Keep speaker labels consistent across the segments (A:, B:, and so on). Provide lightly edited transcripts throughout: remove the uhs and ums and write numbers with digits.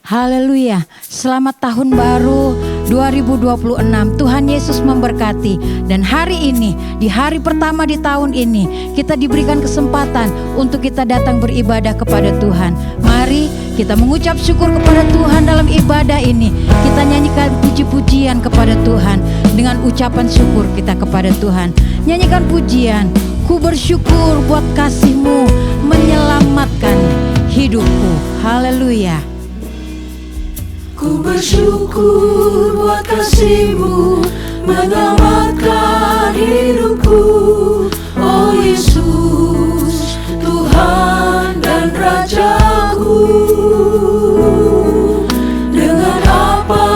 A: Haleluya, selamat tahun baru 2026. Tuhan Yesus memberkati. Dan hari ini, di hari pertama di tahun ini, kita diberikan kesempatan untuk kita datang beribadah kepada Tuhan. Mari kita mengucap syukur kepada Tuhan dalam ibadah ini. Kita nyanyikan puji-pujian kepada Tuhan. Dengan ucapan syukur kita kepada Tuhan. Nyanyikan pujian, ku bersyukur buat kasih-Mu menyelamatkan hidupku. Haleluya.
B: Ku bersyukur buat kasih-Mu menyelamatkan hidupku. Oh Yesus, Tuhan dan Rajaku. Dengan apa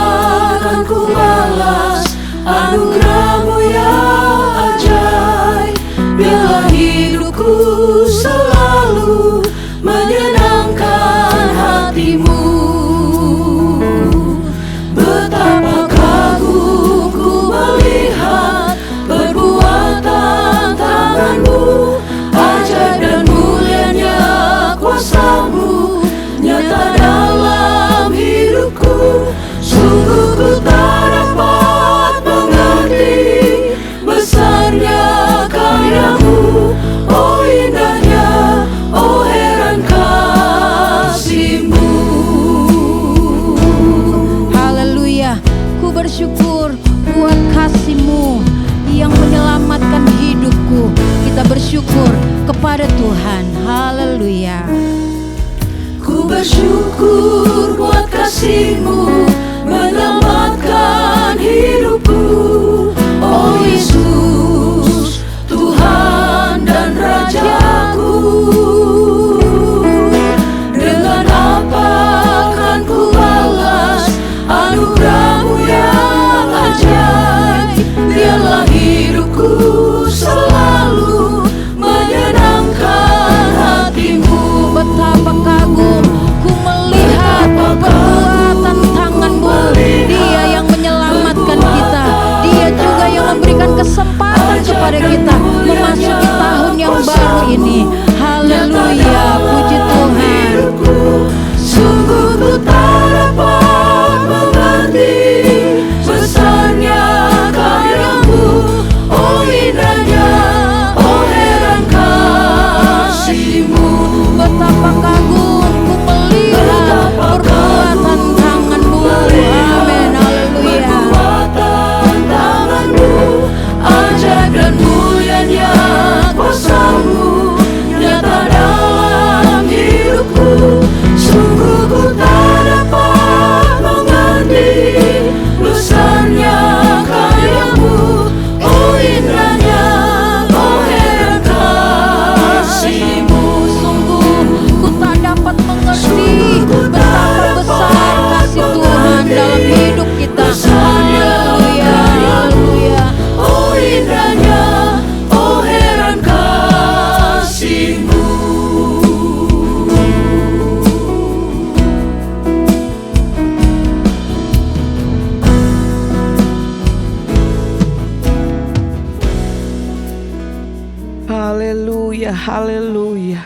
B: akan ku balas anugerah-Mu yang ajaib. Biarlah hidupku selalu menyenangkan hati-Mu. Betapa kagum ku melihat perbuatan tangan-Mu, ajaib dan mulianya kuasa-Mu nyata dalam hidupku. Sungguh ku tak dapat mengerti besarnya karya-Mu. Oh indahnya, oh heran kasih-Mu.
A: Bersyukur buat kasih-Mu yang menyelamatkan hidupku. Kita bersyukur kepada Tuhan. Haleluya.
B: Ku bersyukur buat kasih-Mu menyelamatkan hidupku. Oh Yesus, Tuhan dan Rajaku. Dengan apa akan ku balas anugerah-Mu yang ajaib. Biarlah hidupku selalu menyenangkan hati-Mu.
A: Betapa kagum ku melihat perbuatan tangan-Mu. Dia yang menyelamatkan kita. Dia juga yang memberikan kesempatan kepada kita memasuki tahun yang baru ini. Haleluya, puji Tuhan.
B: Sungguh ku tak dapat mengerti besarnya karya-Mu. Oh indahnya, oh heran kasih-Mu.
A: Betapa kagum ku melihat perbuatan tangan-Mu. Amin, haleluya.
B: Perbuatan tangan-Mu, ajaib dan mulianya kuasa-Mu nyata dalam hidupku. Sungguh ku tak dapat mengerti besarnya karya-Mu. Oh indahnya, oh heran kasih-Mu.
A: Sungguh ku tak dapat mengerti betapa besar kasih Tuhan dalam hidup kita. Haleluya, haleluya.
B: Oh indahnya, oh heran kasih-Mu.
C: Haleluya, haleluya.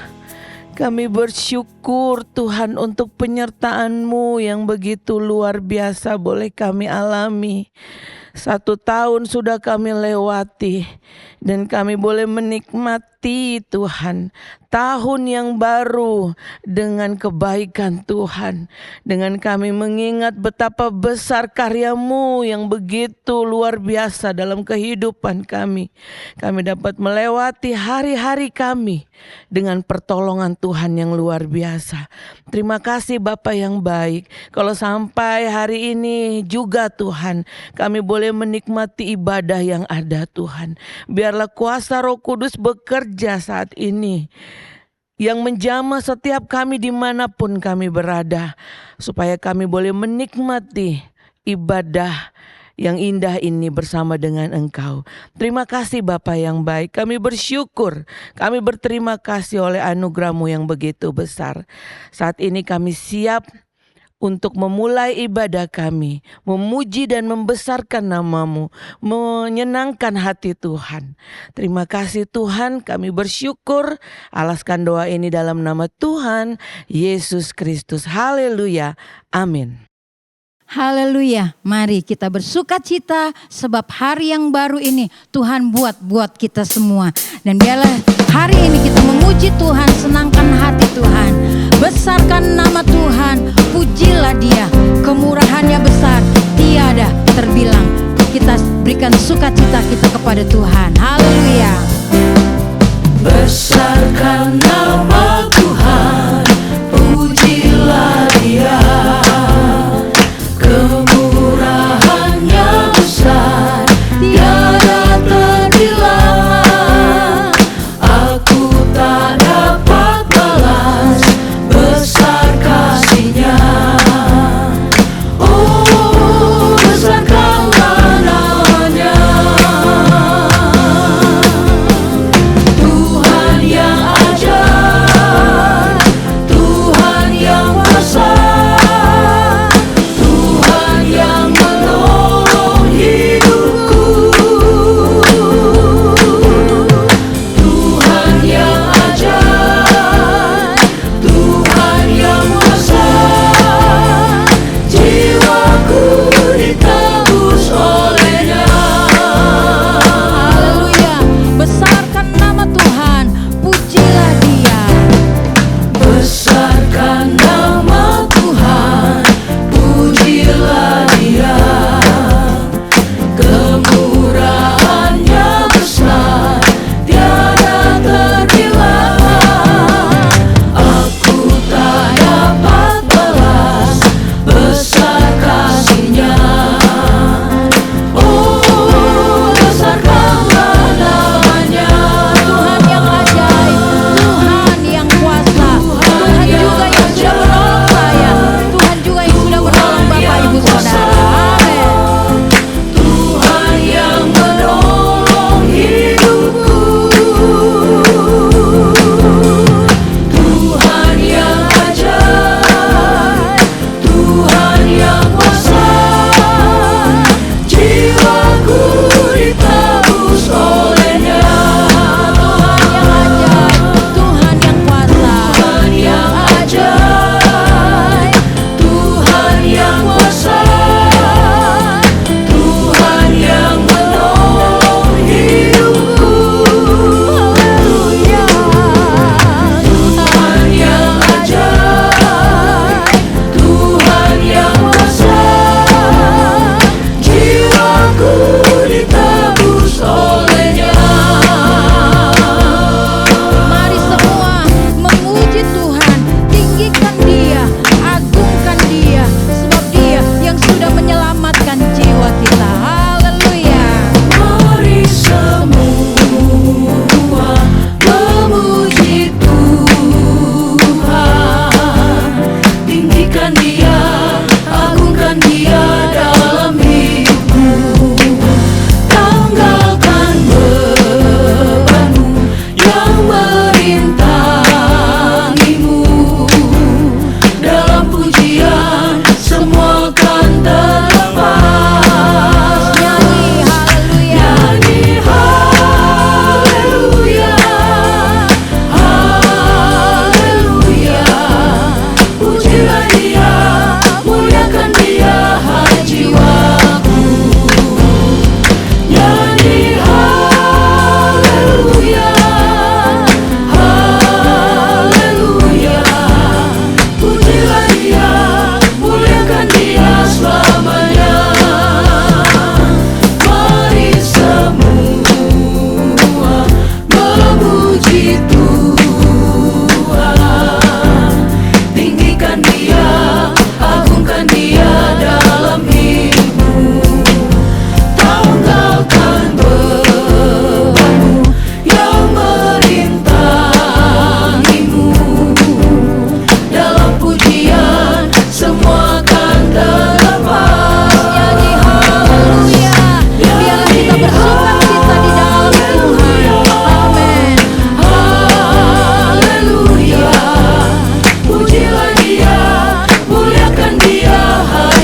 C: Kami bersyukur Tuhan untuk penyertaan-Mu yang begitu luar biasa boleh kami alami. 1 tahun sudah kami lewati dan kami boleh menikmati Tuhan tahun yang baru dengan kebaikan Tuhan. Dengan kami mengingat betapa besar karya-Mu yang begitu luar biasa dalam kehidupan kami. Kami dapat melewati hari-hari kami dengan pertolongan Tuhan yang luar biasa. Terima kasih Bapa yang baik. Kalau sampai hari ini juga Tuhan, kami boleh menikmati ibadah yang ada Tuhan. Biarlah kuasa Roh Kudus bekerja saat ini, yang menjamah setiap kami dimanapun kami berada, supaya kami boleh menikmati ibadah yang indah ini bersama dengan Engkau. Terima kasih Bapa yang baik. Kami bersyukur, kami berterima kasih oleh anugerah-Mu yang begitu besar. Saat ini kami siap untuk memulai ibadah kami, memuji dan membesarkan nama-Mu, menyenangkan hati Tuhan. Terima kasih Tuhan, kami bersyukur. Alaskan doa ini dalam nama Tuhan Yesus Kristus. Haleluya. Amin.
A: Haleluya, mari kita bersuka cita sebab hari yang baru ini Tuhan buat kita semua. Dan biarlah hari ini kita memuji Tuhan, senangkan hati Tuhan, besarkan nama Tuhan, pujilah Dia, kemurahannya besar, tiada terbilang. Kita berikan sukacita kita kepada Tuhan. Haleluya.
B: Besarkan nama Tuhan, pujilah Dia, kemurahannya besar, tiada terbilang. Aku tak dapat balas besar kasih-Nya. Oh, besarkanlah nama-Nya.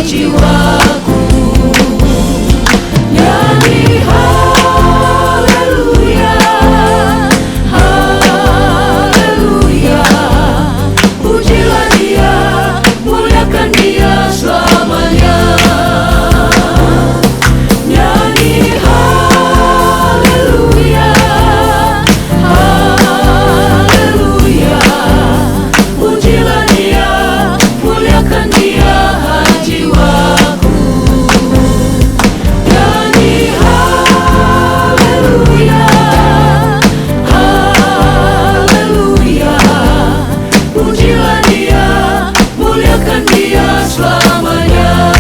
B: jiwaku. Nyanyi haleluya, haleluya. Pujilah Dia, muliakan Dia selamanya. Nyanyi haleluya, haleluya. Pujilah Dia, muliakan Dia jiwaku. Nyanyi haleluya, haleluya. Pujilah Dia, muliakan Dia selamanya.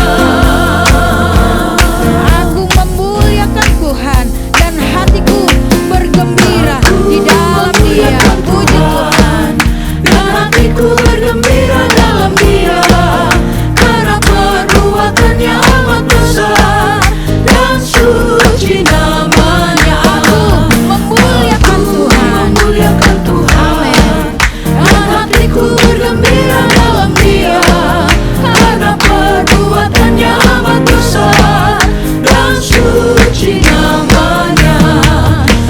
A: Aku memuliakan Tuhan dan hatiku bergembira di dalam Dia. Puji Tuhan.
B: Dan hatiku bergembira dalam Dia, karena perbuatannya amat besar dan suci namanya.
A: Memuliakan Tuhan.
B: Memuliakan Tuhan. Dan hatiku bergembira dalam Dia, karena perbuatannya amat besar dan suci namanya.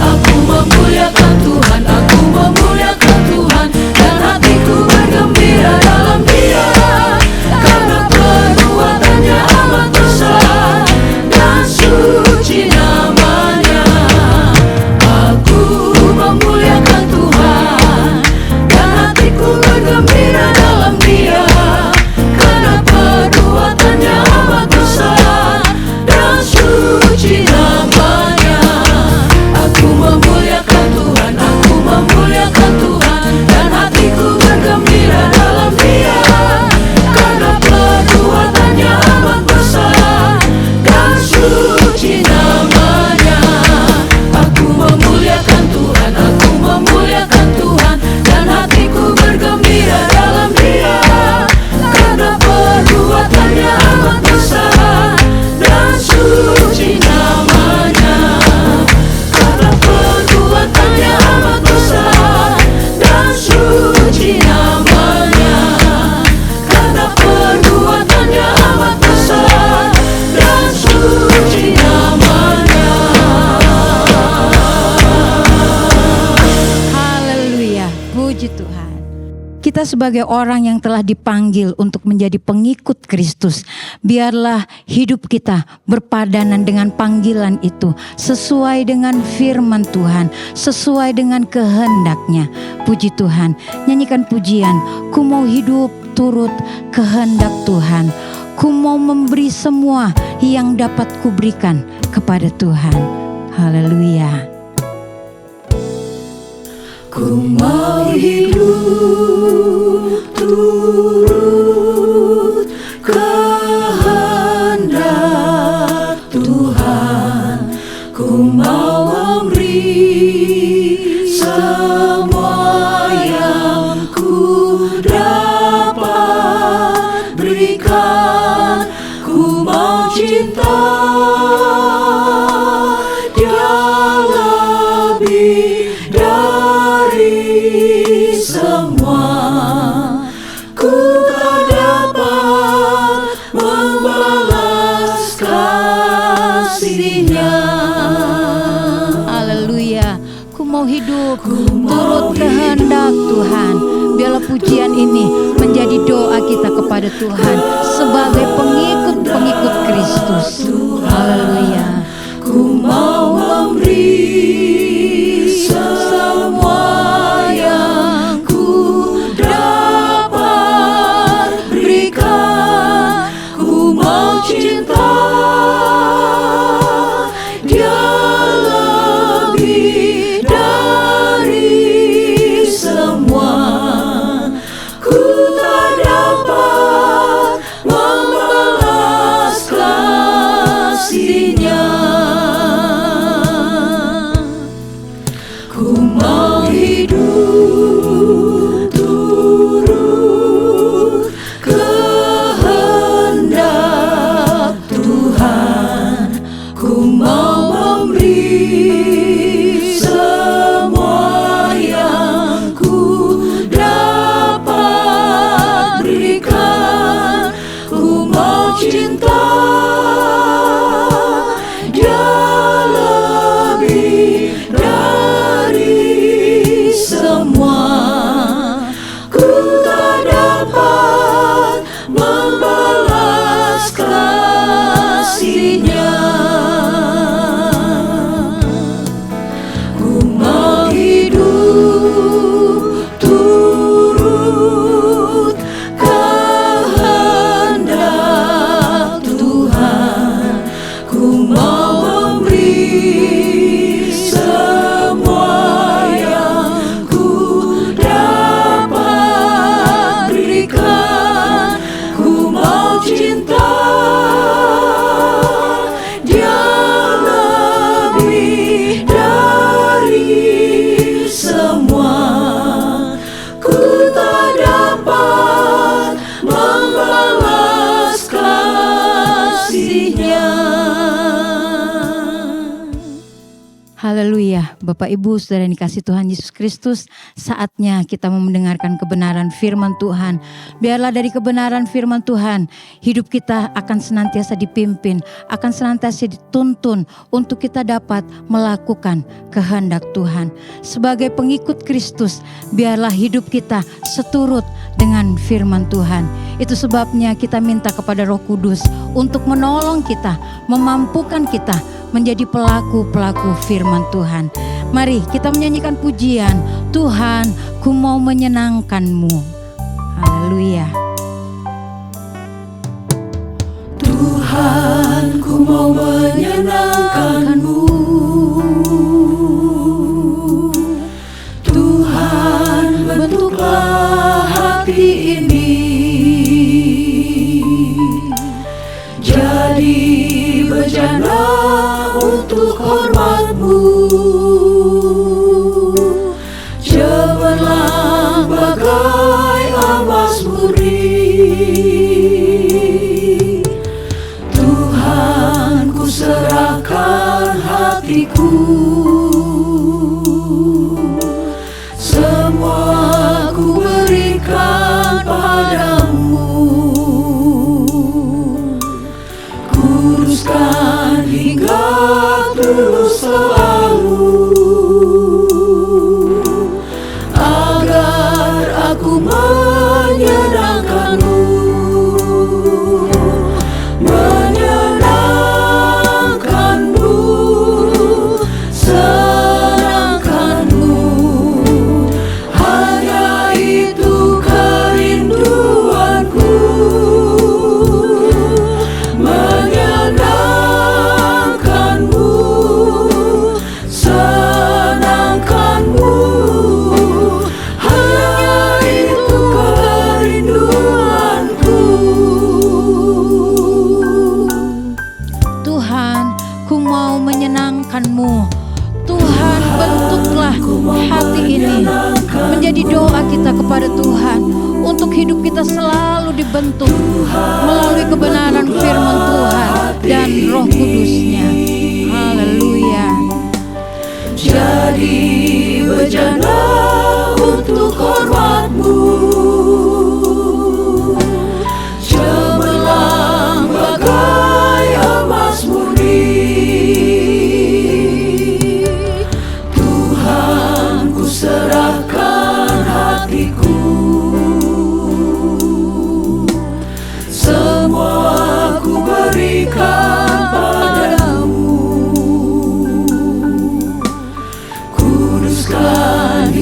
B: Aku memuliakan Tuhan, aku memuliakan Tuhan. Dan hatiku bergembira dalam Dia, karena perbuatannya amat besar dan suci namanya. Aku memuliakan Tuhan, dan hatiku bergembira dalam Dia, karena perbuatannya amat besar dan suci namanya. Aku memuliakan Tuhan, aku memuliakan Tuhan. Dan hatiku bergembira dalam Dia, karena perbuatannya amat besar dan suci namanya. Aku memuliakan Tuhan, aku memuliakan Tuhan. Dan hatiku bergembira dalam Dia, karena perbuatannya amat besar dan suci namanya. Karena perbuatannya amat besar dan suci namanya. Karena perbuatannya amat besar dan suci namanya.
A: Haleluya, puji Tuhan. Kita sebagai orang yang telah dipanggil untuk menjadi pengikut Kristus, biarlah hidup kita berpadanan dengan panggilan itu, sesuai dengan firman Tuhan, sesuai dengan kehendak-Nya. Puji Tuhan, nyanyikan pujian, ku mau hidup turut kehendak Tuhan. Ku mau memberi semua yang dapat kuberikan kepada Tuhan. Haleluya.
B: Ku mau hidup turut kehendak Tuhan. Ku mau memberi semua yang ku dapat berikan. Ku mau cinta Dia lebih dari semua. Ku tak dapat membalas kasih-Nya.
A: Haleluya. Ku mau hidup turut kehendak Tuhan. Biarlah pujian ini menjadi doa kita kepada Tuhan sebagai pengikut-pengikut Kristus. Haleluya.
B: Ku mau memberi semua yang ku dapat berikan. Ku mau cinta Dia lebih dari semua. Ku tak dapat membalas kasih-Nya. cinta, Dia lebih dari semua. Ku tak dapat membalas kasih-Nya. Ku mau hidup turut kehendak Tuhan. Ku mau memberi semua yang ku dapat berikan. Ku mau cinta, Dia lebih dari semua. Ku tak dapat membalas kasih-Nya.
A: Haleluya, Bapak Ibu Saudara yang dikasihi Tuhan Yesus Kristus, saatnya kita mau mendengarkan kebenaran firman Tuhan. Biarlah dari kebenaran firman Tuhan, hidup kita akan senantiasa dipimpin, akan senantiasa dituntun untuk kita dapat melakukan kehendak Tuhan. Sebagai pengikut Kristus, biarlah hidup kita seturut dengan firman Tuhan. Itu sebabnya kita minta kepada Roh Kudus untuk menolong kita, memampukan kita menjadi pelaku-pelaku firman Tuhan. Mari kita menyanyikan pujian, Tuhan, ku mau menyenangkan-Mu. Haleluya.
B: Tuhan, ku mau menyenangkan-Mu. Tuhan, bentuklah hati ini jadi bejana untuk hormat-Mu. Cemerlang bagai emas murni. Tuhan, ku serahkan hatiku. Semua ku berikan padamu. Kuduskan hingga tulus selalu, agar aku menyenangkan-Mu. Menyenangkan-Mu, senangkan-Mu, hanya itu kerinduanku. Menyenangkan-Mu, senangkan-Mu, hanya itu kerinduanku.
A: Tuhan, ku mau menyenangkan-Mu. Tuhan, bentuklah hati ini menjadi doa kita kepada Tuhan, untuk hidup kita selalu dibentuk melalui kebenaran firman Tuhan dan Roh Kudus-Nya. Haleluya.
B: Jadi bejana untuk hormat-Mu. Cemerlang bagai emas murni. Tuhan, ku serahkan hatiku. Semua ku berikan padamu. Kuduskan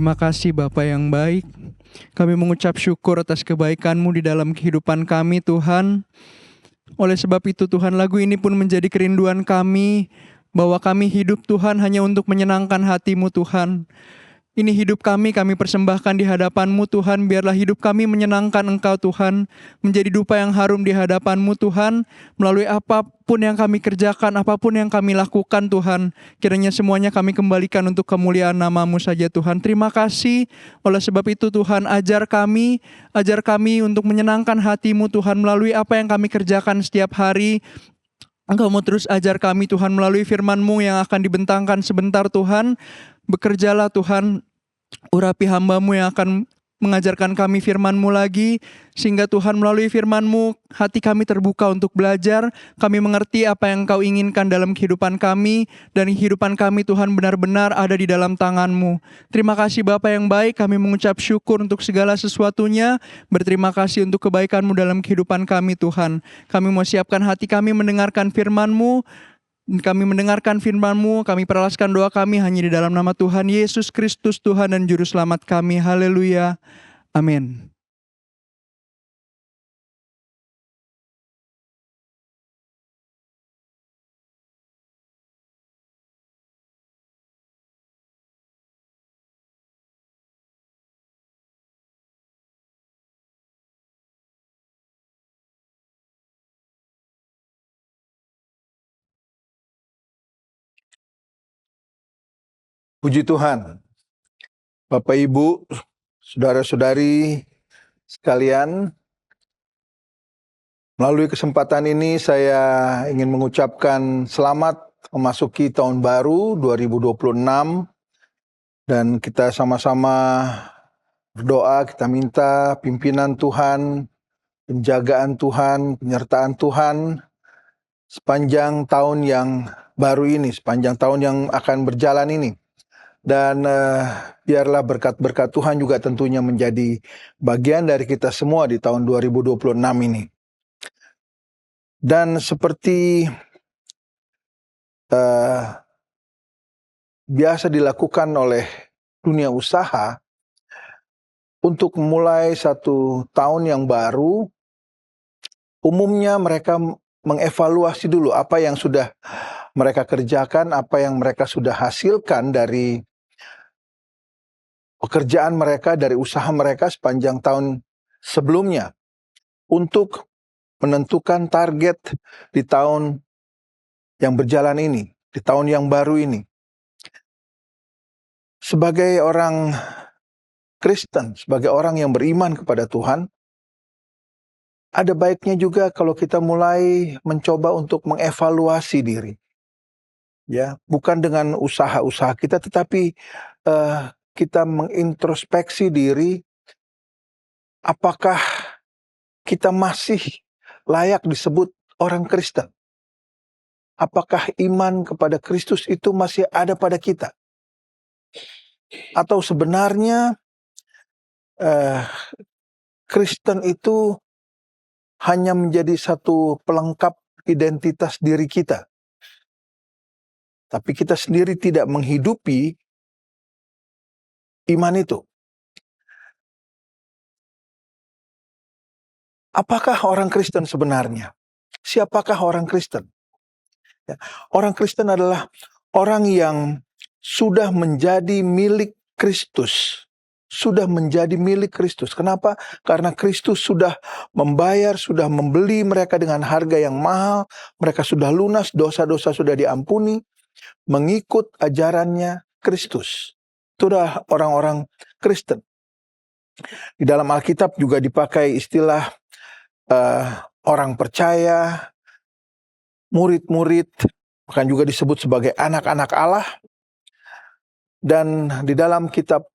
D: Terima kasih Bapa yang baik. Kami mengucap syukur atas kebaikan-Mu di dalam kehidupan kami Tuhan. Oleh sebab itu Tuhan, lagu ini pun menjadi kerinduan kami, bahwa kami hidup Tuhan hanya untuk menyenangkan hati-Mu Tuhan. Ini hidup kami persembahkan di hadapan-Mu Tuhan. Biarlah hidup kami menyenangkan Engkau Tuhan. Menjadi dupa yang harum di hadapan-Mu Tuhan. Melalui apapun yang kami kerjakan, apapun yang kami lakukan Tuhan. Kiranya semuanya kami kembalikan untuk kemuliaan nama-Mu saja Tuhan. Terima kasih. Oleh sebab itu Tuhan, ajar kami untuk menyenangkan hati-Mu Tuhan. Melalui apa yang kami kerjakan setiap hari. Engkau mau terus ajar kami Tuhan melalui firman-Mu yang akan dibentangkan sebentar Tuhan. Bekerjalah Tuhan, urapi hamba-Mu yang akan mengajarkan kami firman-Mu lagi. Sehingga Tuhan melalui firman-Mu, hati kami terbuka untuk belajar. Kami mengerti apa yang Engkau inginkan dalam kehidupan kami. Dan kehidupan kami Tuhan benar-benar ada di dalam tangan-Mu. Terima kasih Bapa yang baik, kami mengucap syukur untuk segala sesuatunya. Berterima kasih untuk kebaikan-Mu dalam kehidupan kami Tuhan. Kami mau siapkan hati kami mendengarkan firman-Mu. Kami mendengarkan firman-Mu, kami peralaskan doa kami hanya di dalam nama Tuhan Yesus Kristus, Tuhan dan Juru Selamat kami. Haleluya. Amin.
E: Puji Tuhan, Bapak Ibu, Saudara-saudari sekalian, melalui kesempatan ini saya ingin mengucapkan selamat memasuki tahun baru 2026 dan kita sama-sama berdoa, kita minta pimpinan Tuhan, penjagaan Tuhan, penyertaan Tuhan sepanjang tahun yang baru ini, sepanjang tahun yang akan berjalan ini. Dan biarlah berkat-berkat Tuhan juga tentunya menjadi bagian dari kita semua di tahun 2026 ini. Dan seperti biasa dilakukan oleh dunia usaha, untuk memulai satu tahun yang baru, umumnya mereka mengevaluasi dulu apa yang sudah mereka kerjakan, apa yang mereka sudah hasilkan dari pekerjaan mereka, dari usaha mereka sepanjang tahun sebelumnya, untuk menentukan target di tahun yang berjalan ini, di tahun yang baru ini. Sebagai orang Kristen, sebagai orang yang beriman kepada Tuhan, ada baiknya juga kalau kita mulai mencoba untuk mengevaluasi diri. Ya, bukan dengan usaha-usaha kita, tetapi kita mengintrospeksi diri, apakah kita masih layak disebut orang Kristen? Apakah iman kepada Kristus itu masih ada pada kita? Atau sebenarnya Kristen itu hanya menjadi satu pelengkap identitas diri kita, tapi kita sendiri tidak menghidupi iman itu. Apakah orang Kristen sebenarnya? Siapakah orang Kristen? Ya, orang Kristen adalah orang yang sudah menjadi milik Kristus. Sudah menjadi milik Kristus. Kenapa? Karena Kristus sudah membayar, sudah membeli mereka dengan harga yang mahal. Mereka sudah lunas, dosa-dosa sudah diampuni. Mengikut ajarannya Kristus. Itu adalah orang-orang Kristen. Di dalam Alkitab juga dipakai istilah orang percaya, murid-murid, bahkan juga disebut sebagai anak-anak Allah. Dan di dalam kitab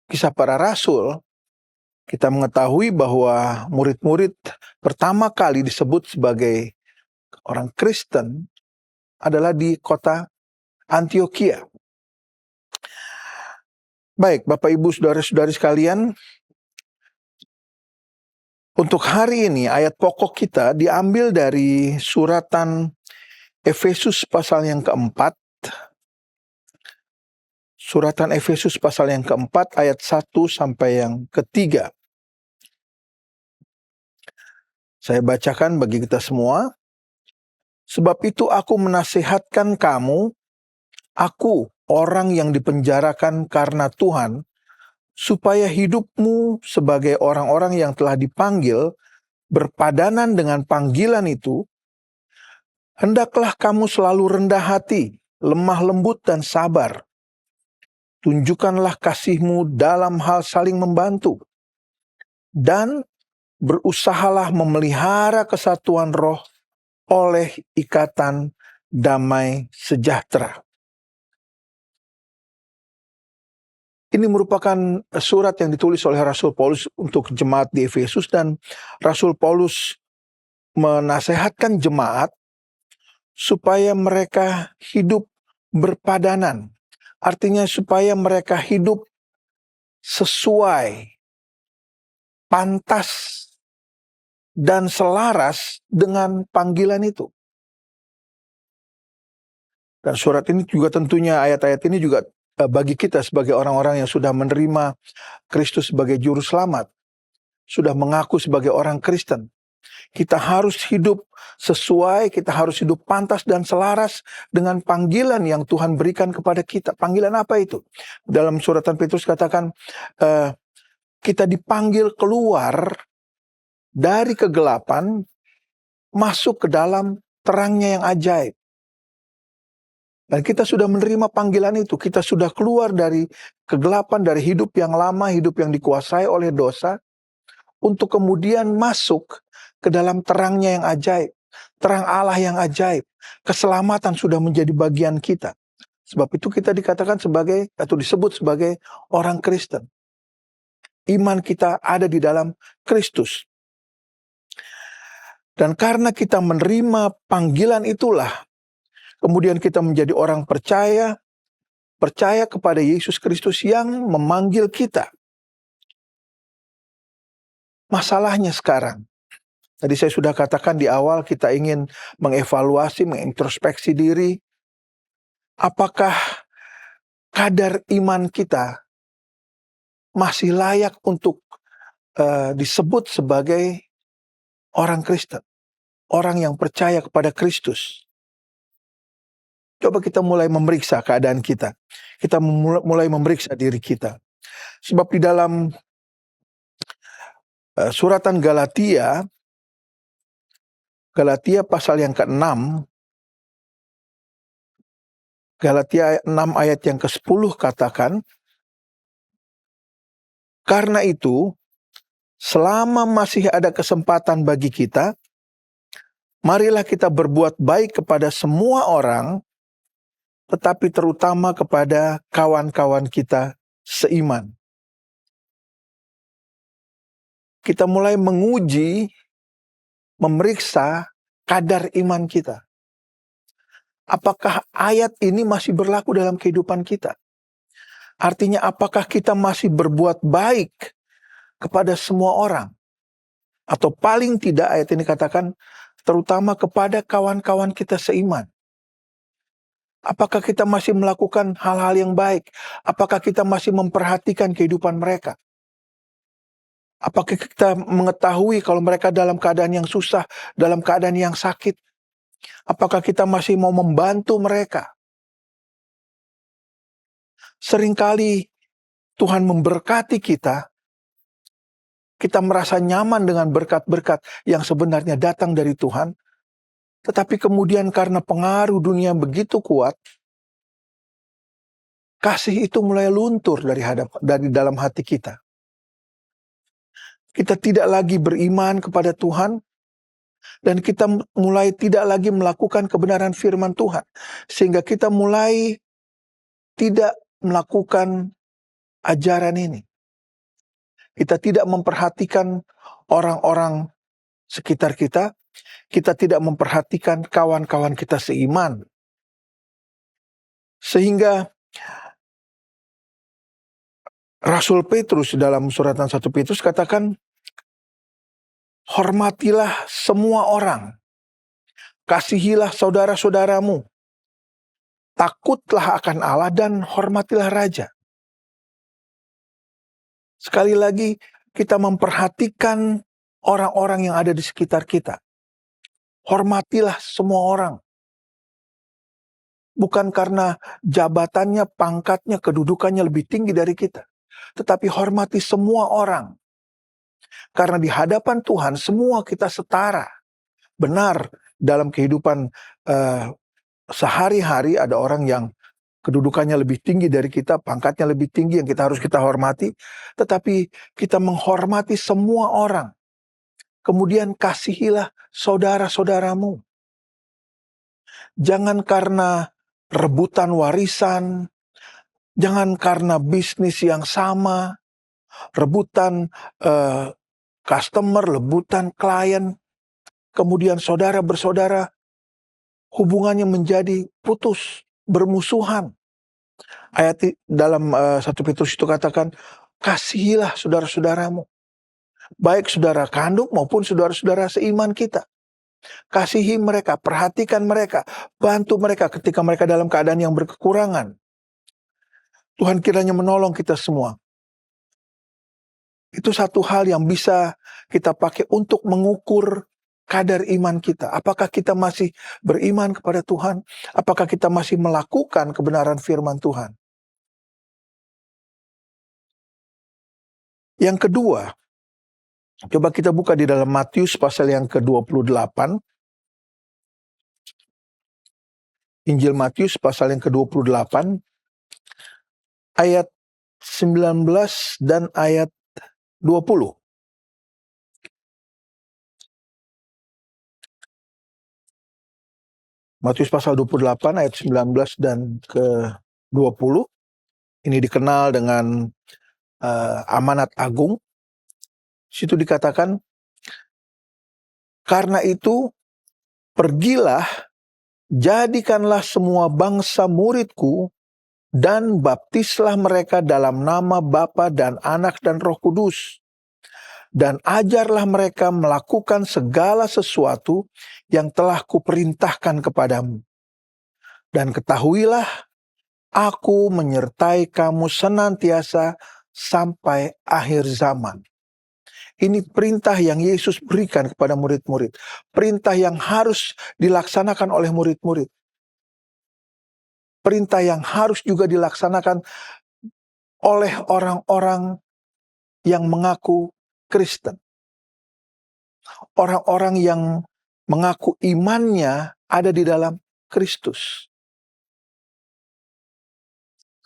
E: Kisah Para Rasul, kita mengetahui bahwa murid-murid pertama kali disebut sebagai orang Kristen adalah di kota Antiokhia. Baik, Bapak Ibu Saudara-saudari sekalian, untuk hari ini ayat pokok kita diambil dari suratan Efesus pasal yang keempat. Suratan Efesus pasal yang keempat ayat 1 sampai yang ketiga. Saya bacakan bagi kita semua. Sebab itu aku menasihatkan kamu, aku orang yang dipenjarakan karena Tuhan, supaya hidupmu sebagai orang-orang yang telah dipanggil berpadanan dengan panggilan itu, hendaklah kamu selalu rendah hati, lemah lembut dan sabar. Tunjukkanlah kasihmu dalam hal saling membantu, dan berusahalah memelihara kesatuan roh oleh ikatan damai sejahtera. Ini merupakan surat yang ditulis oleh Rasul Paulus untuk jemaat di Efesus, dan Rasul Paulus menasehatkan jemaat supaya mereka hidup berpadanan. Artinya supaya mereka hidup sesuai, pantas, dan selaras dengan panggilan itu. Dan surat ini juga tentunya, ayat-ayat ini juga bagi kita sebagai orang-orang yang sudah menerima Kristus sebagai juru selamat, sudah mengaku sebagai orang Kristen. Kita harus hidup sesuai, kita harus hidup pantas dan selaras dengan panggilan yang Tuhan berikan kepada kita. Panggilan apa itu? Dalam suratan Petrus katakan, kita dipanggil keluar dari kegelapan, masuk ke dalam terangnya yang ajaib. Dan kita sudah menerima panggilan itu. Kita sudah keluar dari kegelapan, dari hidup yang lama, hidup yang dikuasai oleh dosa, untuk kemudian masuk ke dalam terangnya yang ajaib. Terang Allah yang ajaib. Keselamatan sudah menjadi bagian kita. Sebab itu kita dikatakan sebagai, atau disebut sebagai orang Kristen. Iman kita ada di dalam Kristus. Dan karena kita menerima panggilan itulah, kemudian kita menjadi orang percaya kepada Yesus Kristus yang memanggil kita. Masalahnya sekarang, tadi saya sudah katakan di awal, kita ingin mengevaluasi, mengintrospeksi diri. Apakah kadar iman kita masih layak untuk disebut sebagai orang Kristen, orang yang percaya kepada Kristus? Coba kita mulai memeriksa keadaan kita. Kita mulai memeriksa diri kita. Sebab di dalam suratan Galatia pasal yang ke-6, Galatia 6 ayat yang ke-10 katakan, karena itu, selama masih ada kesempatan bagi kita, marilah kita berbuat baik kepada semua orang, tetapi terutama kepada kawan-kawan kita seiman. Kita mulai menguji, memeriksa kadar iman kita. Apakah ayat ini masih berlaku dalam kehidupan kita? Artinya apakah kita masih berbuat baik kepada semua orang? Atau paling tidak ayat ini katakan terutama kepada kawan-kawan kita seiman. Apakah kita masih melakukan hal-hal yang baik? Apakah kita masih memperhatikan kehidupan mereka? Apakah kita mengetahui kalau mereka dalam keadaan yang susah, dalam keadaan yang sakit? Apakah kita masih mau membantu mereka? Seringkali Tuhan memberkati kita, kita merasa nyaman dengan berkat-berkat yang sebenarnya datang dari Tuhan, tetapi kemudian karena pengaruh dunia begitu kuat, kasih itu mulai luntur dari dalam hati kita. Kita tidak lagi beriman kepada Tuhan, dan kita mulai tidak lagi melakukan kebenaran firman Tuhan. Sehingga kita mulai tidak melakukan ajaran ini. Kita tidak memperhatikan orang-orang sekitar kita. Kita tidak memperhatikan kawan-kawan kita seiman. Sehingga Rasul Petrus dalam suratan 1 Petrus katakan, hormatilah semua orang, kasihilah saudara-saudaramu, takutlah akan Allah dan hormatilah raja. Sekali lagi, kita memperhatikan orang-orang yang ada di sekitar kita. Hormatilah semua orang. Bukan karena jabatannya, pangkatnya, kedudukannya lebih tinggi dari kita. Tetapi hormati semua orang. Karena di hadapan Tuhan semua kita setara. Benar, dalam kehidupan sehari-hari ada orang yang kedudukannya lebih tinggi dari kita, pangkatnya lebih tinggi yang kita hormati. Tetapi kita menghormati semua orang. Kemudian kasihilah saudara-saudaramu. Jangan karena rebutan warisan, jangan karena bisnis yang sama, rebutan customer, rebutan klien, kemudian saudara bersaudara, hubungannya menjadi putus, bermusuhan. Ayat dalam 1 Petrus itu katakan, kasihilah saudara-saudaramu, baik saudara kandung maupun saudara-saudara seiman kita. Kasihi mereka, perhatikan mereka, bantu mereka ketika mereka dalam keadaan yang berkekurangan. Tuhan kiranya menolong kita semua. Itu satu hal yang bisa kita pakai untuk mengukur kadar iman kita. Apakah kita masih beriman kepada Tuhan? Apakah kita masih melakukan kebenaran firman Tuhan? Yang kedua, coba kita buka di dalam Matius pasal yang ke-28. Injil Matius pasal yang ke-28. Ayat 19 dan ayat 20. Matius pasal 28 ayat 19 dan ke-20. Ini dikenal dengan amanat agung. Situ dikatakan, karena itu pergilah, jadikanlah semua bangsa muridku, dan baptislah mereka dalam nama Bapa dan Anak dan Roh Kudus. Dan ajarlah mereka melakukan segala sesuatu yang telah kuperintahkan kepadamu. Dan ketahuilah, aku menyertai kamu senantiasa sampai akhir zaman. Ini perintah yang Yesus berikan kepada murid-murid. Perintah yang harus dilaksanakan oleh murid-murid. Perintah yang harus juga dilaksanakan oleh orang-orang yang mengaku Kristen. Orang-orang yang mengaku imannya ada di dalam Kristus.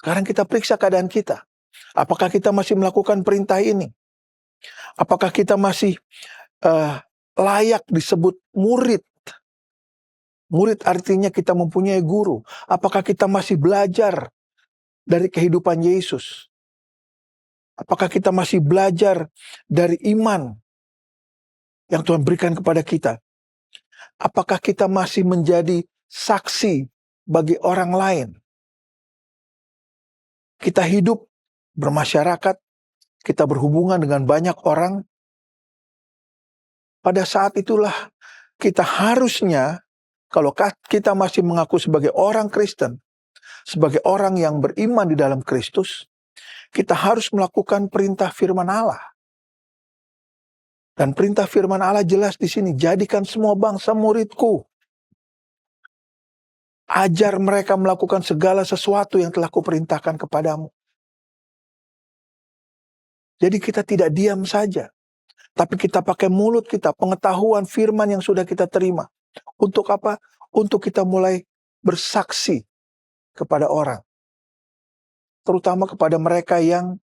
E: Sekarang kita periksa keadaan kita. Apakah kita masih melakukan perintah ini? Apakah kita masih layak disebut murid? Murid artinya kita mempunyai guru. Apakah kita masih belajar dari kehidupan Yesus? Apakah kita masih belajar dari iman yang Tuhan berikan kepada kita? Apakah kita masih menjadi saksi bagi orang lain? Kita hidup, bermasyarakat, kita berhubungan dengan banyak orang. Pada saat itulah kita harusnya, kalau kita masih mengaku sebagai orang Kristen, sebagai orang yang beriman di dalam Kristus, kita harus melakukan perintah firman Allah. Dan perintah firman Allah jelas di sini, jadikan semua bangsa muridku. Ajar mereka melakukan segala sesuatu yang telah kuperintahkan kepadamu. Jadi kita tidak diam saja, tapi kita pakai mulut kita, pengetahuan firman yang sudah kita terima. Untuk apa? Untuk kita mulai bersaksi kepada orang. Terutama kepada mereka yang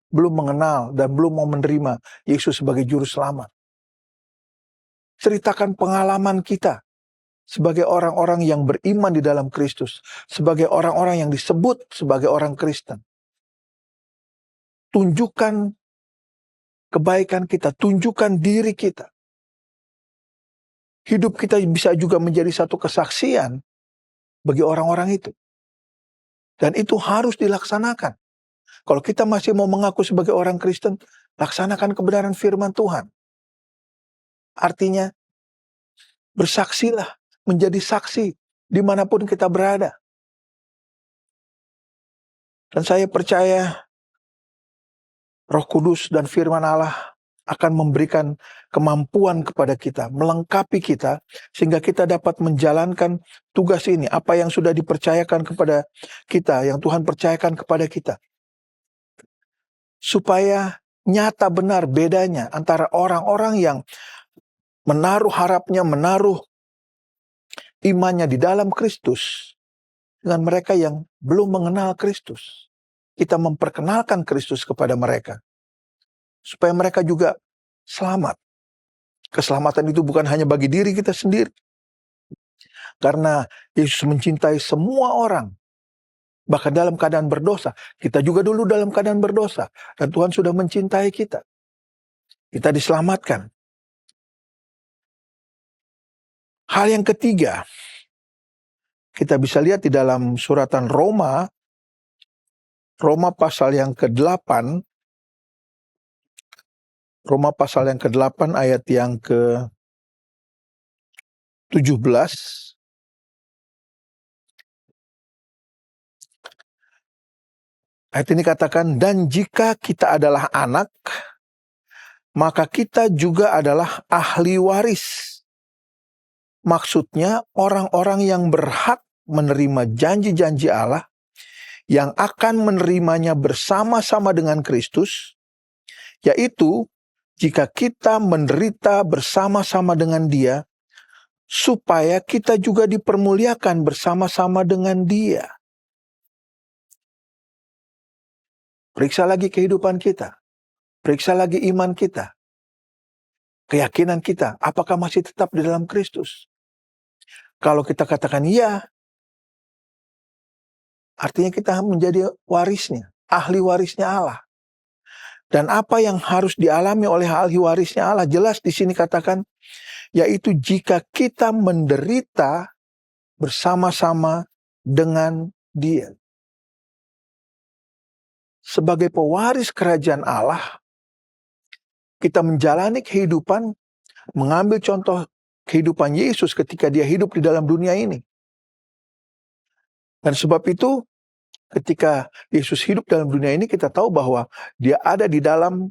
E: belum mengenal dan belum mau menerima Yesus sebagai juru selamat. Ceritakan pengalaman kita sebagai orang-orang yang beriman di dalam Kristus, sebagai orang-orang yang disebut sebagai orang Kristen. Tunjukkan kebaikan kita, tunjukkan diri kita. Hidup kita bisa juga menjadi satu kesaksian bagi orang-orang itu. Dan itu harus dilaksanakan. Kalau kita masih mau mengaku sebagai orang Kristen, laksanakan kebenaran firman Tuhan. Artinya, bersaksilah, menjadi saksi dimanapun kita berada. Dan saya percaya Roh Kudus dan firman Allah akan memberikan kemampuan kepada kita, melengkapi kita, sehingga kita dapat menjalankan tugas ini, apa yang sudah dipercayakan kepada kita, yang Tuhan percayakan kepada kita. Supaya nyata benar bedanya antara orang-orang yang menaruh harapnya, menaruh imannya di dalam Kristus, dengan mereka yang belum mengenal Kristus. Kita memperkenalkan Kristus kepada mereka, supaya mereka juga selamat. Keselamatan itu bukan hanya bagi diri kita sendiri, karena Yesus mencintai semua orang, bahkan dalam keadaan berdosa. Kita juga dulu dalam keadaan berdosa, dan Tuhan sudah mencintai kita. Kita diselamatkan. Hal yang ketiga, kita bisa lihat di dalam suratan Roma pasal yang ke-8, Roma pasal yang ke-8 ayat yang ke-17. Ayat ini katakan, dan jika kita adalah anak, maka kita juga adalah ahli waris. Maksudnya orang-orang yang berhak menerima janji-janji Allah, yang akan menerimanya bersama-sama dengan Kristus, yaitu jika kita menderita bersama-sama dengan Dia, supaya kita juga dipermuliakan bersama-sama dengan Dia. Periksa lagi kehidupan kita, periksa lagi iman kita, keyakinan kita, apakah masih tetap di dalam Kristus? Kalau kita katakan iya, artinya kita menjadi warisnya, ahli warisnya Allah. Dan apa yang harus dialami oleh ahli warisnya Allah, jelas di sini katakan, yaitu jika kita menderita bersama-sama dengan Dia. Sebagai pewaris kerajaan Allah, kita menjalani kehidupan, mengambil contoh kehidupan Yesus ketika Dia hidup di dalam dunia ini. Dan sebab itu, ketika Yesus hidup dalam dunia ini, kita tahu bahwa Dia ada di dalam,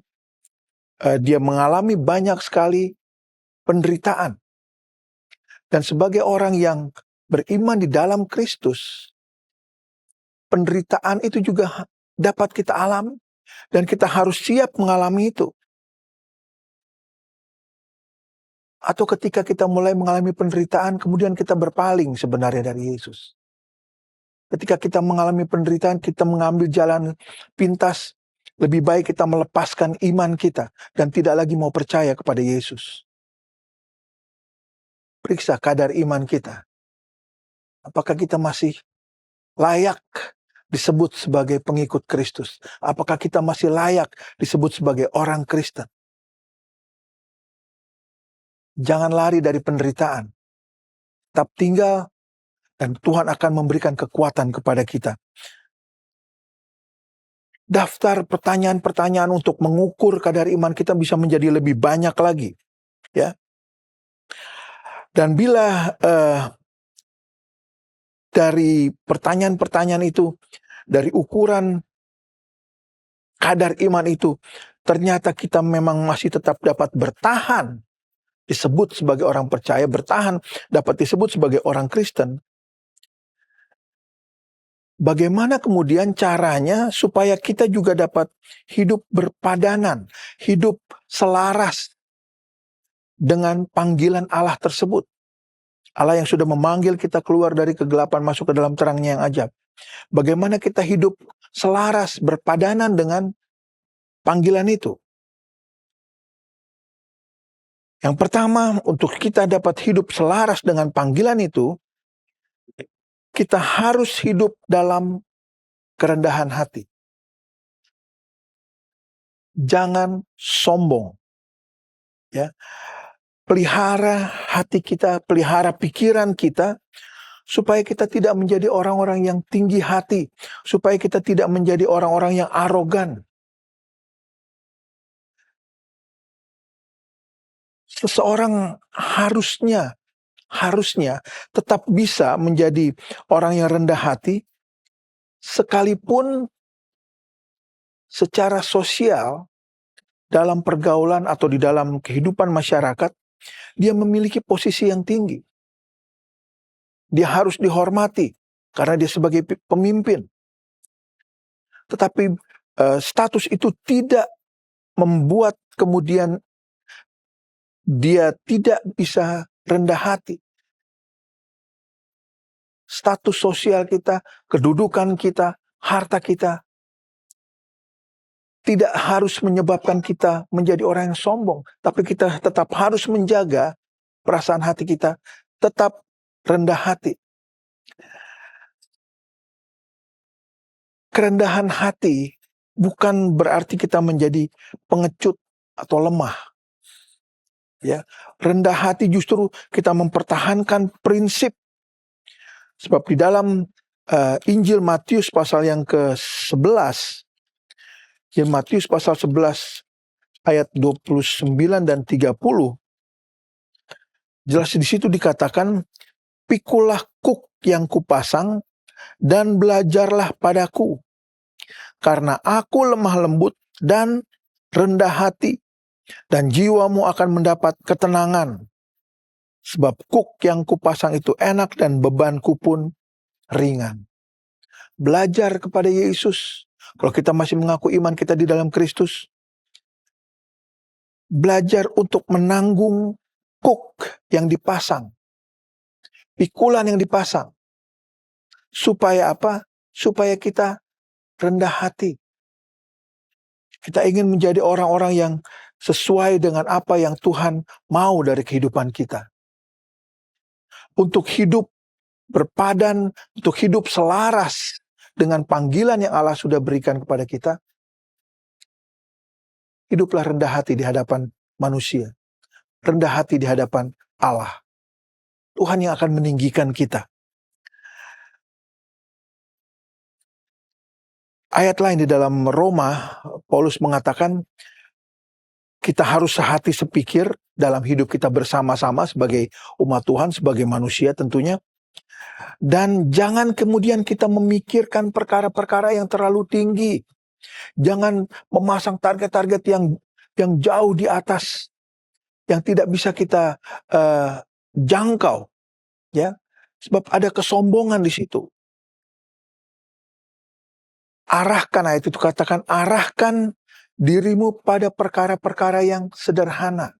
E: Dia mengalami banyak sekali penderitaan. Dan sebagai orang yang beriman di dalam Kristus, penderitaan itu juga dapat kita alami. Dan kita harus siap mengalami itu. Atau ketika kita mulai mengalami penderitaan, kemudian kita berpaling sebenarnya dari Yesus. Ketika kita mengalami penderitaan, kita mengambil jalan pintas. Lebih baik kita melepaskan iman kita dan tidak lagi mau percaya kepada Yesus. Periksa kadar iman kita. Apakah kita masih layak disebut sebagai pengikut Kristus? Apakah kita masih layak disebut sebagai orang Kristen? Jangan lari dari penderitaan. Tetap tinggal dan Tuhan akan memberikan kekuatan kepada kita. Daftar pertanyaan-pertanyaan untuk mengukur kadar iman kita bisa menjadi lebih banyak lagi. Ya. Dan bila dari pertanyaan-pertanyaan itu, dari ukuran kadar iman itu, ternyata kita memang masih tetap dapat bertahan, disebut sebagai orang percaya, bertahan, dapat disebut sebagai orang Kristen. Bagaimana kemudian caranya supaya kita juga dapat hidup berpadanan, hidup selaras dengan panggilan Allah tersebut. Allah yang sudah memanggil kita keluar dari kegelapan masuk ke dalam terangnya yang ajaib. Bagaimana kita hidup selaras, berpadanan dengan panggilan itu? Yang pertama, untuk kita dapat hidup selaras dengan panggilan itu, kita harus hidup dalam kerendahan hati. Jangan sombong. Ya. Pelihara hati kita, pelihara pikiran kita, supaya kita tidak menjadi orang-orang yang tinggi hati, supaya kita tidak menjadi orang-orang yang arogan. Seseorang harusnya tetap bisa menjadi orang yang rendah hati, sekalipun secara sosial dalam pergaulan atau di dalam kehidupan masyarakat, dia memiliki posisi yang tinggi. Dia harus dihormati karena dia sebagai pemimpin. Tetapi status itu tidak membuat kemudian dia tidak bisa rendah hati. Status sosial kita, kedudukan kita, harta kita tidak harus menyebabkan kita menjadi orang yang sombong, tapi kita tetap harus menjaga perasaan hati kita tetap rendah hati. Kerendahan hati bukan berarti kita menjadi pengecut atau lemah. Ya, rendah hati justru kita mempertahankan prinsip. Sebab di dalam Injil Matius pasal yang ke-11, Injil Matius pasal 11 ayat 29 dan 30, jelas di situ dikatakan, "Pikulah kuk yang kupasang dan belajarlah padaku, karena aku lemah lembut dan rendah hati, dan jiwamu akan mendapat ketenangan. Sebab kuk yang kupasang itu enak dan bebanku pun ringan." Belajar kepada Yesus. Kalau kita masih mengaku iman kita di dalam Kristus, belajar untuk menanggung kuk yang dipasang, pikulan yang dipasang. Supaya apa? Supaya kita rendah hati. Kita ingin menjadi orang-orang yang sesuai dengan apa yang Tuhan mau dari kehidupan kita. Untuk hidup berpadan, untuk hidup selaras dengan panggilan yang Allah sudah berikan kepada kita, hiduplah rendah hati di hadapan manusia, rendah hati di hadapan Allah. Tuhan yang akan meninggikan kita. Ayat lain di dalam Roma, Paulus mengatakan kita harus sehati sepikir dalam hidup kita bersama-sama sebagai umat Tuhan, sebagai manusia tentunya. Dan jangan kemudian kita memikirkan perkara-perkara yang terlalu tinggi. Jangan memasang target-target yang jauh di atas, yang tidak bisa kita jangkau, ya. Sebab ada kesombongan di situ. Ayat itu katakan, arahkan dirimu pada perkara-perkara yang sederhana.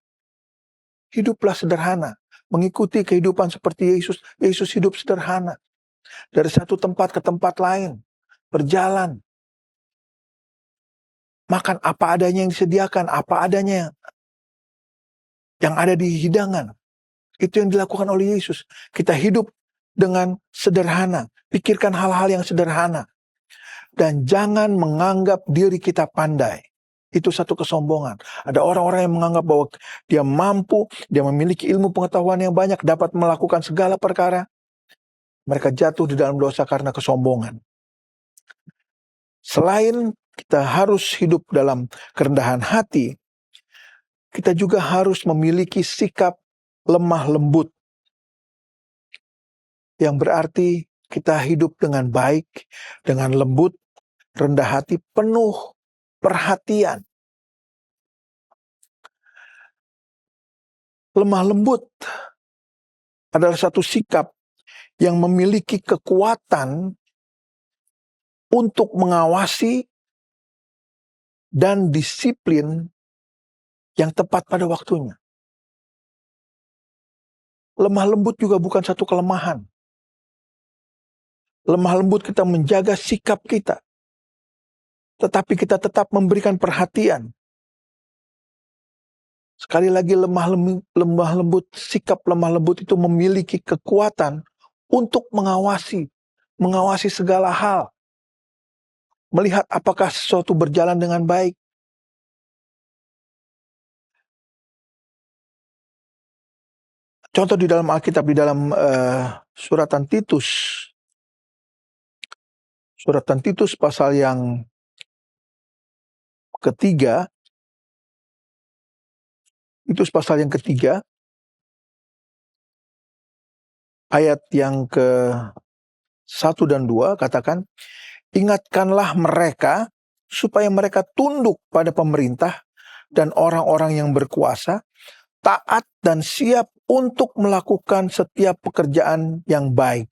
E: Hiduplah sederhana. Mengikuti kehidupan seperti Yesus. Yesus hidup sederhana. Dari satu tempat ke tempat lain. Berjalan. Makan apa adanya yang disediakan. Apa adanya yang ada di hidangan. Itu yang dilakukan oleh Yesus. Kita hidup dengan sederhana. Pikirkan hal-hal yang sederhana. Dan jangan menganggap diri kita pandai. Itu satu kesombongan. Ada orang-orang yang menganggap bahwa dia mampu, dia memiliki ilmu pengetahuan yang banyak, dapat melakukan segala perkara. Mereka jatuh di dalam dosa karena kesombongan. Selain kita harus hidup dalam kerendahan hati, kita juga harus memiliki sikap lemah lembut. Yang berarti kita hidup dengan baik, dengan lembut, rendah hati, penuh perhatian. Lemah lembut adalah satu sikap yang memiliki kekuatan untuk mengawasi dan disiplin yang tepat pada waktunya. Lemah lembut juga bukan satu kelemahan. Lemah lembut kita menjaga sikap kita. Tetapi kita tetap memberikan perhatian. Sekali lagi lemah lembut, sikap lemah lembut itu memiliki kekuatan untuk mengawasi segala hal. Melihat apakah sesuatu berjalan dengan baik. Contoh di dalam Alkitab, di dalam suratan Titus pasal yang ketiga, Titus pasal yang ketiga, ayat yang ke-1 dan 2 katakan, ingatkanlah mereka supaya mereka tunduk pada pemerintah dan orang-orang yang berkuasa, taat dan siap untuk melakukan setiap pekerjaan yang baik.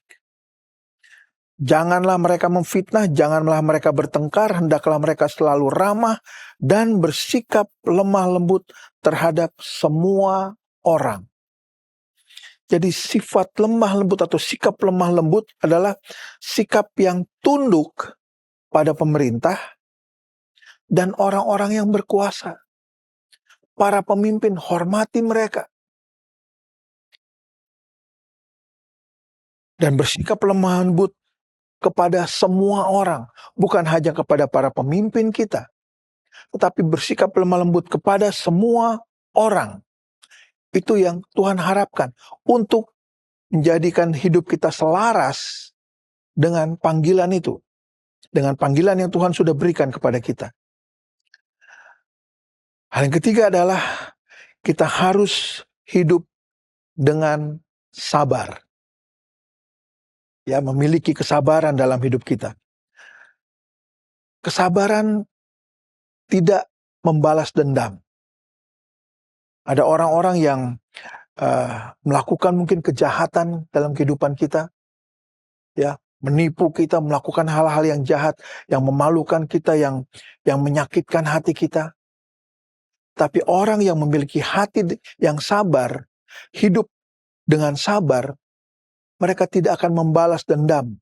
E: Janganlah mereka memfitnah, janganlah mereka bertengkar, hendaklah mereka selalu ramah dan bersikap lemah lembut terhadap semua orang. Jadi sifat lemah lembut atau sikap lemah lembut adalah sikap yang tunduk pada pemerintah dan orang-orang yang berkuasa. Para pemimpin hormati mereka. Dan bersikap lemah lembut kepada semua orang, bukan hanya kepada para pemimpin kita, tetapi bersikap lemah lembut kepada semua orang. Itu yang Tuhan harapkan untuk menjadikan hidup kita selaras dengan panggilan itu, dengan panggilan yang Tuhan sudah berikan kepada kita. Hal yang ketiga adalah kita harus hidup dengan sabar. Ya, memiliki kesabaran dalam hidup kita. Kesabaran tidak membalas dendam. Ada orang-orang yang melakukan mungkin kejahatan dalam kehidupan kita, ya, menipu kita, melakukan hal-hal yang jahat, yang memalukan kita, yang menyakitkan hati kita. Tapi orang yang memiliki hati yang sabar, hidup dengan sabar, mereka tidak akan membalas dendam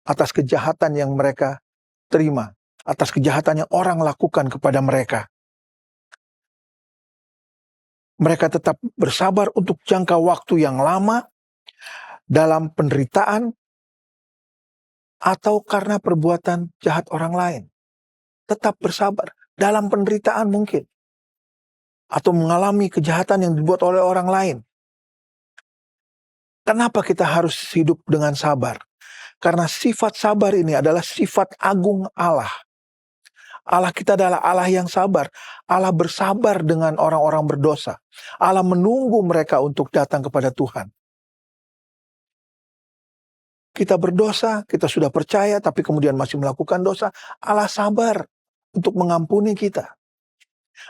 E: atas kejahatan yang mereka terima, atas kejahatan yang orang lakukan kepada mereka. Mereka tetap bersabar untuk jangka waktu yang lama dalam penderitaan atau karena perbuatan jahat orang lain. Tetap bersabar dalam penderitaan mungkin, atau mengalami kejahatan yang dibuat oleh orang lain. Kenapa kita harus hidup dengan sabar? Karena sifat sabar ini adalah sifat agung Allah. Allah kita adalah Allah yang sabar. Allah bersabar dengan orang-orang berdosa. Allah menunggu mereka untuk datang kepada Tuhan. Kita berdosa, kita sudah percaya, tapi kemudian masih melakukan dosa. Allah sabar untuk mengampuni kita.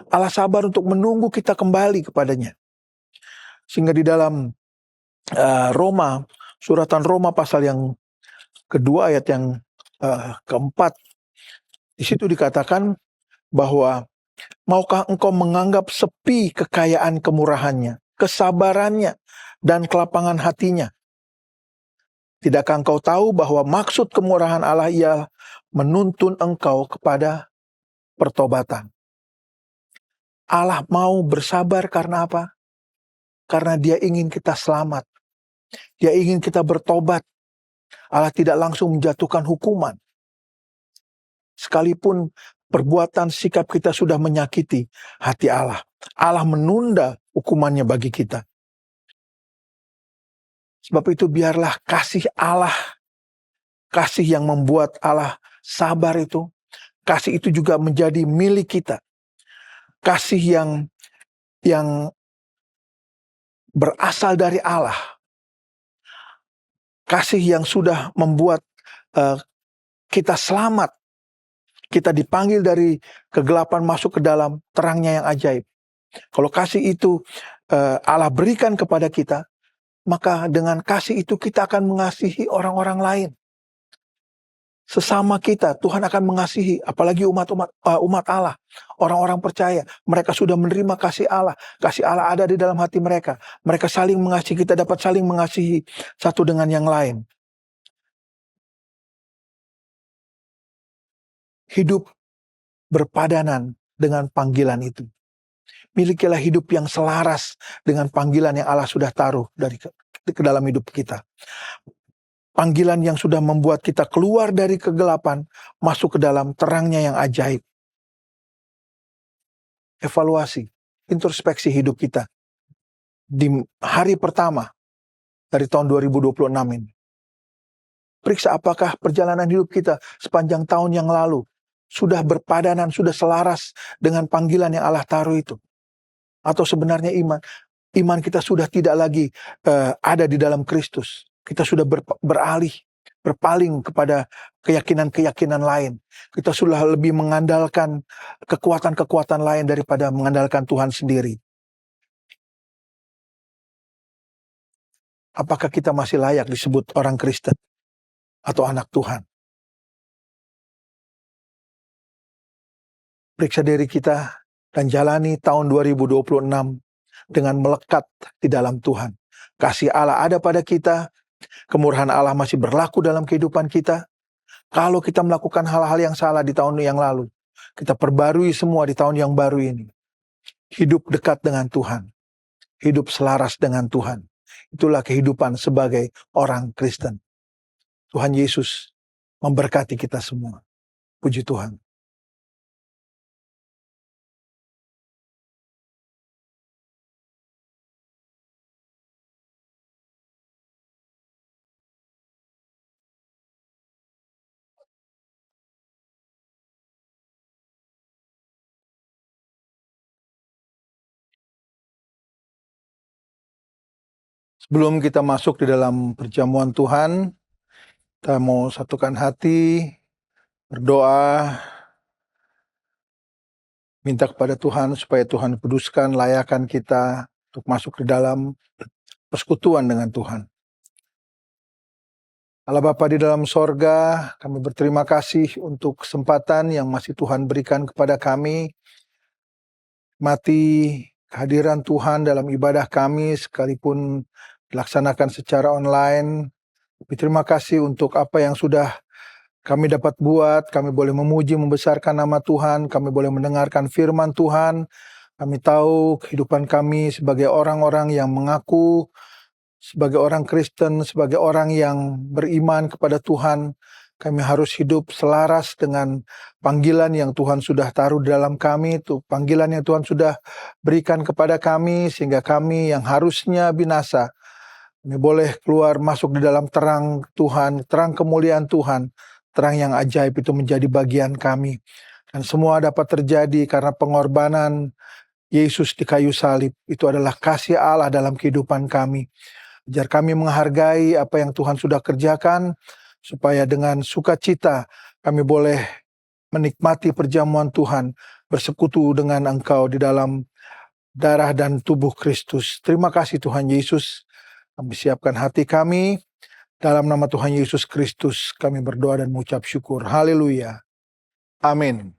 E: Allah sabar untuk menunggu kita kembali kepadanya. Sehingga di dalam Roma, suratan Roma pasal yang kedua ayat yang keempat, di situ dikatakan bahwa maukah engkau menganggap sepi kekayaan kemurahannya, kesabarannya, dan kelapangan hatinya? Tidakkah engkau tahu bahwa maksud kemurahan Allah ialah menuntun engkau kepada pertobatan? Allah mau bersabar karena apa? Karena Dia ingin kita selamat. Dia ingin kita bertobat. Allah tidak langsung menjatuhkan hukuman. Sekalipun perbuatan sikap kita sudah menyakiti hati Allah, Allah menunda hukumannya bagi kita. Sebab itu biarlah kasih Allah, kasih yang membuat Allah sabar itu, kasih itu juga menjadi milik kita. Kasih yang berasal dari Allah. Kasih yang sudah membuat kita selamat. Kita dipanggil dari kegelapan masuk ke dalam terangnya yang ajaib. Kalau kasih itu Allah berikan kepada kita, maka dengan kasih itu kita akan mengasihi orang-orang lain. Sesama kita, Tuhan akan mengasihi, apalagi umat Allah, orang-orang percaya. Mereka sudah menerima kasih Allah. Kasih Allah ada di dalam hati mereka. Mereka saling mengasihi, kita dapat saling mengasihi satu dengan yang lain. Hidup berpadanan dengan panggilan itu. Milikilah hidup yang selaras dengan panggilan yang Allah sudah taruh ke dalam hidup kita. Panggilan yang sudah membuat kita keluar dari kegelapan, masuk ke dalam terangnya yang ajaib. Evaluasi, introspeksi hidup kita di hari pertama dari tahun 2026 ini. Periksa apakah perjalanan hidup kita sepanjang tahun yang lalu sudah berpadanan, sudah selaras dengan panggilan yang Allah taruh itu. Atau sebenarnya iman kita sudah tidak lagi ada di dalam Kristus. Kita sudah beralih berpaling kepada keyakinan-keyakinan lain. Kita sudah lebih mengandalkan kekuatan-kekuatan lain daripada mengandalkan Tuhan sendiri. Apakah kita masih layak disebut orang Kristen atau anak Tuhan? Periksa diri kita dan jalani tahun 2026 dengan melekat di dalam Tuhan. Kasih Allah ada pada kita, kemurahan Allah masih berlaku dalam kehidupan kita. Kalau kita melakukan hal-hal yang salah di tahun yang lalu, kita perbarui semua di tahun yang baru ini. Hidup dekat dengan Tuhan, hidup selaras dengan Tuhan. Itulah kehidupan sebagai orang Kristen. Tuhan Yesus memberkati kita semua. Puji Tuhan. Sebelum kita masuk di dalam perjamuan Tuhan, kita mau satukan hati, berdoa, minta kepada Tuhan supaya Tuhan kuduskan, layakan kita untuk masuk di dalam persekutuan dengan Tuhan. Allah Bapa di dalam sorga, kami berterima kasih untuk kesempatan yang masih Tuhan berikan kepada kami. Mati kehadiran Tuhan dalam ibadah kami sekalipun dilaksanakan secara online. Terima kasih untuk apa yang sudah kami dapat buat. Kami boleh memuji, membesarkan nama Tuhan. Kami boleh mendengarkan firman Tuhan. Kami tahu kehidupan kami sebagai orang-orang yang mengaku sebagai orang Kristen, sebagai orang yang beriman kepada Tuhan. Kami harus hidup selaras dengan panggilan yang Tuhan sudah taruh di dalam kami, itu panggilan yang Tuhan sudah berikan kepada kami, sehingga kami yang harusnya binasa, kami boleh keluar masuk di dalam terang Tuhan, terang kemuliaan Tuhan, terang yang ajaib itu menjadi bagian kami. Dan semua dapat terjadi karena pengorbanan Yesus di kayu salib. Itu adalah kasih Allah dalam kehidupan kami. Ajar kami menghargai apa yang Tuhan sudah kerjakan, supaya dengan sukacita kami boleh menikmati perjamuan Tuhan, bersekutu dengan Engkau di dalam darah dan tubuh Kristus. Terima kasih Tuhan Yesus. Kami siapkan hati kami, dalam nama Tuhan Yesus Kristus kami berdoa dan mengucap syukur. Haleluya. Amin.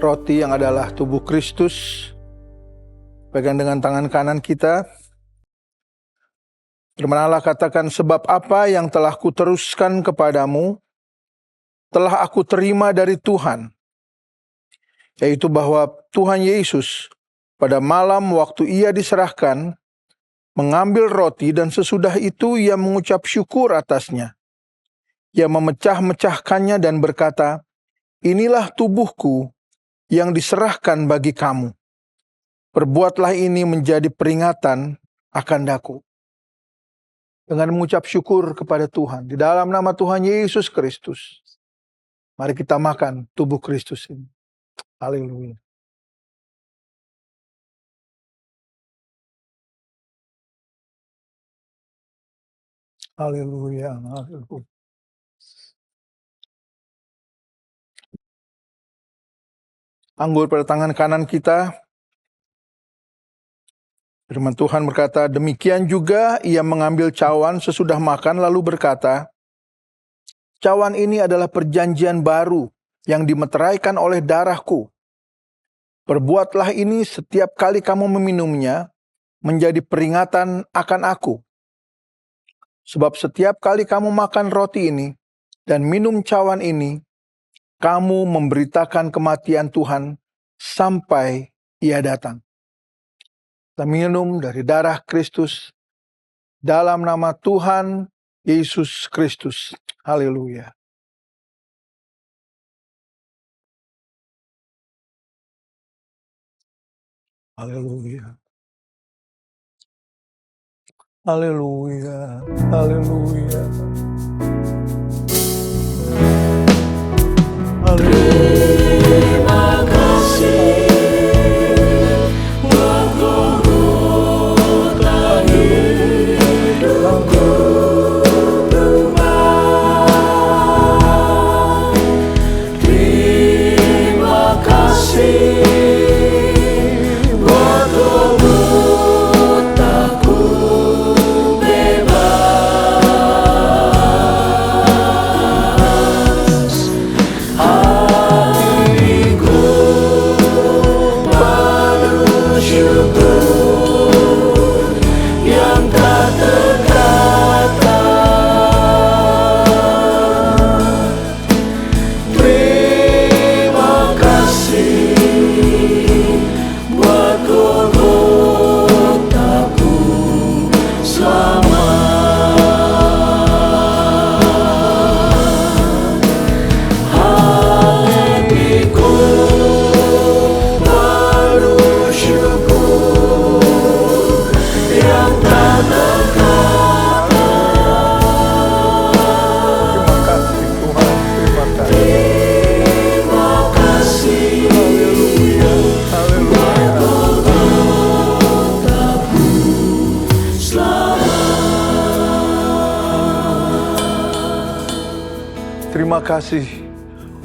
E: Roti yang adalah tubuh Kristus, pegang dengan tangan kanan kita. Firman Allah katakan, sebab apa yang telah kuteruskan kepadamu, telah aku terima dari Tuhan, yaitu bahwa Tuhan Yesus pada malam waktu ia diserahkan, mengambil roti dan sesudah itu ia mengucap syukur atasnya. Ia memecah-mecahkannya dan berkata, inilah tubuhku yang diserahkan bagi kamu. Perbuatlah ini menjadi peringatan akan daku. Dengan mengucap syukur kepada Tuhan, di dalam nama Tuhan Yesus Kristus, mari kita makan tubuh Kristus ini. Haleluya. Haleluya. Haleluya. Anggur pada tangan kanan kita. Firman Tuhan berkata, demikian juga ia mengambil cawan sesudah makan lalu berkata, cawan ini adalah perjanjian baru yang dimeteraikan oleh darahku. Perbuatlah ini setiap kali kamu meminumnya menjadi peringatan akan aku. Sebab setiap kali kamu makan roti ini dan minum cawan ini, kamu memberitakan kematian Tuhan sampai ia datang. Kita minum dari darah Kristus dalam nama Tuhan Yesus Kristus. Haleluya. Haleluya. Haleluya. Haleluya.
B: Terima kasih buat Golgota hidupku kembali. Terima kasih buat Golgotaku bebas. Hatiku penuh syukur yang tak terkata. Terima kasih buat Golgotaku selamat. Hatiku penuh syukur yang tak terkata.
E: Terima kasih Tuhan. Terima kasih.
B: Terima kasih
E: Haleluya.
B: Golgotaku selamat.
E: Terima kasih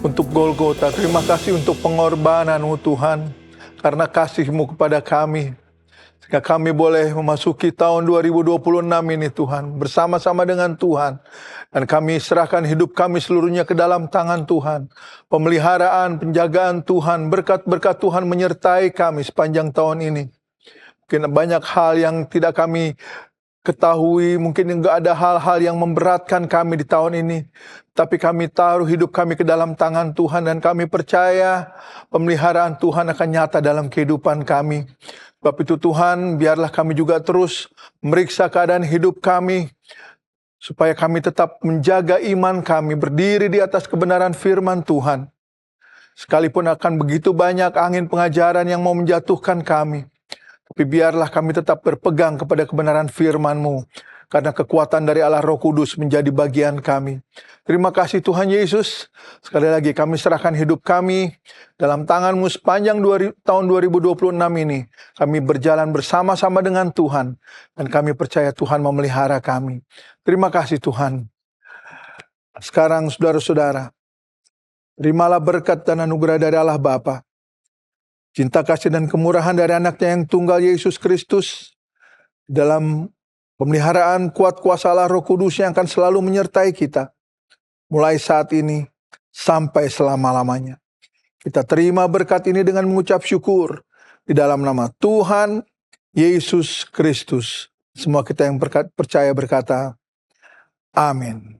E: untuk Golgota. Terima kasih untuk pengorbanan-Mu Tuhan. Karena kasih-Mu kepada kami. Sehingga kami boleh memasuki tahun 2026 ini Tuhan. Bersama-sama dengan Tuhan. Dan kami serahkan hidup kami seluruhnya ke dalam tangan Tuhan. Pemeliharaan, penjagaan Tuhan, berkat-berkat Tuhan menyertai kami sepanjang tahun ini. Mungkin banyak hal yang tidak kami ketahui, mungkin enggak ada hal-hal yang memberatkan kami di tahun ini. Tapi kami taruh hidup kami ke dalam tangan Tuhan dan kami percaya pemeliharaan Tuhan akan nyata dalam kehidupan kami. Sebab itu Tuhan, biarlah kami juga terus meriksa keadaan hidup kami, supaya kami tetap menjaga iman kami, berdiri di atas kebenaran firman Tuhan. Sekalipun akan begitu banyak angin pengajaran yang mau menjatuhkan kami, tapi biarlah kami tetap berpegang kepada kebenaran firman-Mu, karena kekuatan dari Allah Roh Kudus menjadi bagian kami. Terima kasih Tuhan Yesus. Sekali lagi kami serahkan hidup kami dalam tangan-Mu sepanjang tahun 2026 ini. Kami berjalan bersama-sama dengan Tuhan, dan kami percaya Tuhan memelihara kami. Terima kasih Tuhan. Sekarang saudara-saudara, terimalah berkat dan anugerah dari Allah Bapa, cinta kasih dan kemurahan dari anaknya yang tunggal Yesus Kristus, dalam pemeliharaan kuat kuasa Allah Roh Kudus yang akan selalu menyertai kita, mulai saat ini sampai selama-lamanya. Kita terima berkat ini dengan mengucap syukur di dalam nama Tuhan Yesus Kristus. Semua kita yang percaya berkata, amin.